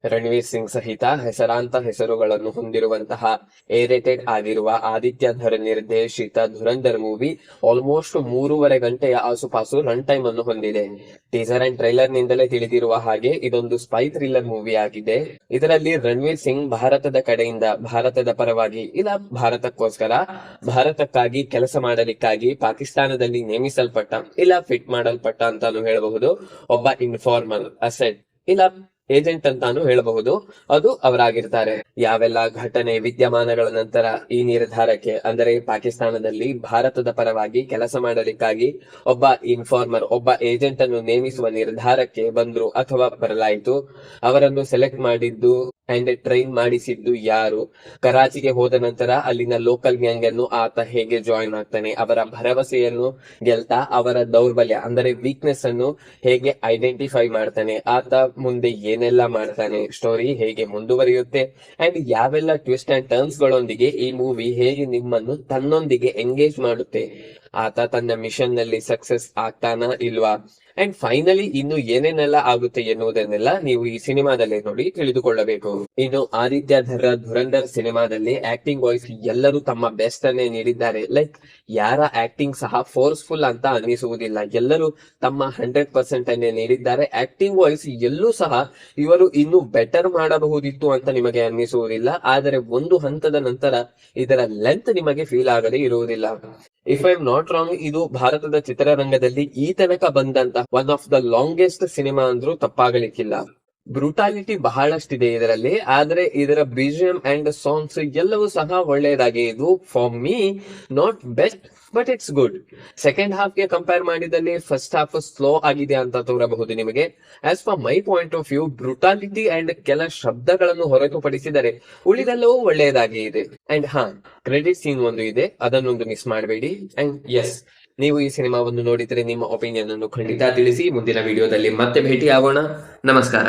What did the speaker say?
ರಣವೀರ್ ಸಿಂಗ್ ಸಹಿತ ಹೆಸರಾಂತ ಹೆಸರುಗಳನ್ನು ಹೊಂದಿರುವಂತಹ ಏರೇಟೆಡ್ ಆಗಿರುವ ಆದಿತ್ಯ ಧರ್ ನಿರ್ದೇಶಿತ ಧುರಂಧರ್ ಮೂವಿ ಆಲ್ಮೋಸ್ಟ್ 3.5 ಗಂಟೆಯ ಆಸುಪಾಸು ರನ್ ಟೈಮ್ ಅನ್ನು ಹೊಂದಿದೆ. ಟೀಸರ್ ಅಂಡ್ ಟ್ರೈಲರ್ ನಿಂದಲೇ ತಿಳಿದಿರುವ ಹಾಗೆ ಇದೊಂದು ಸ್ಪೈ ಥ್ರಿಲ್ಲರ್ ಮೂವಿ ಆಗಿದೆ. ಇದರಲ್ಲಿ ರಣವೀರ್ ಸಿಂಗ್ ಭಾರತದ ಕಡೆಯಿಂದ ಭಾರತದ ಪರವಾಗಿ ಇಲ್ಲ ಭಾರತಕ್ಕೋಸ್ಕರ ಭಾರತಕ್ಕಾಗಿ ಕೆಲಸ ಮಾಡಲಿಕ್ಕಾಗಿ ಪಾಕಿಸ್ತಾನದಲ್ಲಿ ನೇಮಿಸಲ್ಪಟ್ಟ ಇಲ್ಲ ಫಿಟ್ ಮಾಡಲ್ಪಟ್ಟ ಅಂತಾನು ಹೇಳಬಹುದು ಒಬ್ಬ ಇನ್ಫಾರ್ಮಲ್ ಅಸೆಟ್ ಇಲ್ಲ ಏಜೆಂಟ್ ಅಂತಾನು ಹೇಳಬಹುದು. ಅದು ಅವರಾಗಿರ್ತಾರೆ. ಯಾವೆಲ್ಲ ಘಟನೆ ವಿದ್ಯಮಾನಗಳ ನಂತರ ಈ ನಿರ್ಧಾರಕ್ಕೆ ಅಂದರೆ ಪಾಕಿಸ್ತಾನದಲ್ಲಿ ಭಾರತದ ಪರವಾಗಿ ಕೆಲಸ ಮಾಡಲಿಕ್ಕಾಗಿ ಒಬ್ಬ ಇನ್ಫಾರ್ಮರ್ ಒಬ್ಬ ಏಜೆಂಟ್ ಅನ್ನು ನೇಮಿಸುವ ನಿರ್ಧಾರಕ್ಕೆ ಬಂದ್ರು ಅಥವಾ ಬರಲಾಯಿತು, ಅವರನ್ನು ಸೆಲೆಕ್ಟ್ ಮಾಡಿದ್ದು ಅಂಡ್ ಟ್ರೈನ್ ಮಾಡಿಸಿದ್ದು ಯಾರು, ಕರಾಚಿಗೆ ಹೋದ ನಂತರ ಅಲ್ಲಿನ ಲೋಕಲ್ ಗ್ಯಾಂಗ್ ಅನ್ನು ಆತ ಹೇಗೆ ಜಾಯಿನ್ ಆಗ್ತಾನೆ, ಅವರ ಭರವಸೆಯನ್ನು ಗೆಲ್ತಾ ಅವರ ದೌರ್ಬಲ್ಯ ಅಂದರೆ ವೀಕ್ನೆಸ್ ಅನ್ನು ಹೇಗೆ ಐಡೆಂಟಿಫೈ ಮಾಡ್ತಾನೆ, ಆತ ಮುಂದೆ ಏನೆಲ್ಲ ಮಾಡ್ತಾನೆ, ಸ್ಟೋರಿ ಹೇಗೆ ಮುಂದುವರಿಯುತ್ತೆ ಅಂಡ್ ಯಾವೆಲ್ಲ ಟ್ವಿಸ್ಟ್ ಅಂಡ್ ಟರ್ನ್ಸ್ ಗಳೊಂದಿಗೆ ಈ ಮೂವಿ ಹೇಗೆ ನಿಮ್ಮನ್ನು ತನ್ನೊಂದಿಗೆ ಎಂಗೇಜ್ ಮಾಡುತ್ತೆ, ಆತ ತನ್ನ ಮಿಷನ್ ನಲ್ಲಿ ಸಕ್ಸಸ್ ಆಗ್ತಾನಾ ಇಲ್ವಾ ಅಂಡ್ ಫೈನಲಿ ಇನ್ನು ಏನೇನೆಲ್ಲ ಆಗುತ್ತೆ ಎನ್ನುವುದನ್ನೆಲ್ಲ ನೀವು ಈ ಸಿನಿಮಾದಲ್ಲಿ ನೋಡಿ ತಿಳಿದುಕೊಳ್ಳಬೇಕು. ಇನ್ನು ಆದಿತ್ಯ ಧರ್ ಧುರಂಧರ್ ಸಿನಿಮಾದಲ್ಲಿ ಆಕ್ಟಿಂಗ್ ವಾಯ್ಸ್ ಎಲ್ಲರೂ ತಮ್ಮ ಬೆಸ್ಟ್ ಅನ್ನೇ ನೀಡಿದ್ದಾರೆ. ಲೈಕ್ ಯಾರ ಆಕ್ಟಿಂಗ್ ಸಹ ಫೋರ್ಸ್ಫುಲ್ ಅಂತ ಅನಿಸುವುದಿಲ್ಲ, ಎಲ್ಲರೂ ತಮ್ಮ 100% ಅನ್ನೇ ನೀಡಿದ್ದಾರೆ. ಆಕ್ಟಿಂಗ್ ವಾಯ್ಸ್ ಎಲ್ಲೂ ಸಹ ಇವರು ಇನ್ನು ಬೆಟರ್ ಮಾಡಬಹುದಿತ್ತು ಅಂತ ನಿಮಗೆ ಅನ್ನಿಸುವುದಿಲ್ಲ, ಆದರೆ ಒಂದು ಹಂತದ ನಂತರ ಇದರ ಲೆಂತ್ ನಿಮಗೆ ಫೀಲ್ ಆಗದೇ ಇರುವುದಿಲ್ಲ. If I am not wrong, ಇದು ಭಾರತದ ಚಿತ್ರರಂಗದಲ್ಲಿ ಈ ತನಕ ಬಂದಂತ one of the longest cinema ಅಂದ್ರೂ ತಪ್ಪಾಗಲಿಕ್ಕಿಲ್ಲ. ಬ್ರೂಟಾಲಿಟಿ ಬಹಳಷ್ಟಿದೆ ಇದರಲ್ಲಿ, ಆದ್ರೆ ಇದರ ಬಿಜಿಎಂ ಅಂಡ್ ಸಾಂಗ್ಸ್ ಎಲ್ಲವೂ ಸಹ ಒಳ್ಳೆಯದಾಗಿ ಇದು for me not best but it's good. Second half ಗೆ ಕಂಪೇರ್ ಮಾಡಿದಲ್ಲಿ ಫಸ್ಟ್ ಹಾಫ್ ಸ್ಲೋ ಆಗಿದೆ ಅಂತ ತೋರಬಹುದು ನಿಮಗೆ. As for my point of view, brutality and ಕೆಲ ಶಬ್ದಗಳನ್ನು ಹೊರತುಪಡಿಸಿದರೆ ಉಳಿದೆಲ್ಲವೂ ಒಳ್ಳೆಯದಾಗಿ ಇದೆ. ಅಂಡ್ ಕ್ರೆಡಿಟ್ ಸೀನ್ ಒಂದು ಇದೆ, ಅದನ್ನೊಂದು ಮಿಸ್ ಮಾಡಬೇಡಿ. ಅಂಡ್ ಎಸ್, ನೀವು ಈ ಸಿನಿಮಾವನ್ನು ನೋಡಿದ್ರೆ ನಿಮ್ಮ ಒಪಿನಿಯನ್ ಅನ್ನು ಖಂಡಿತ ತಿಳಿಸಿ. ಮುಂದಿನ ವಿಡಿಯೋದಲ್ಲಿ ಮತ್ತೆ ಭೇಟಿ ಆಗೋಣ. ನಮಸ್ಕಾರ.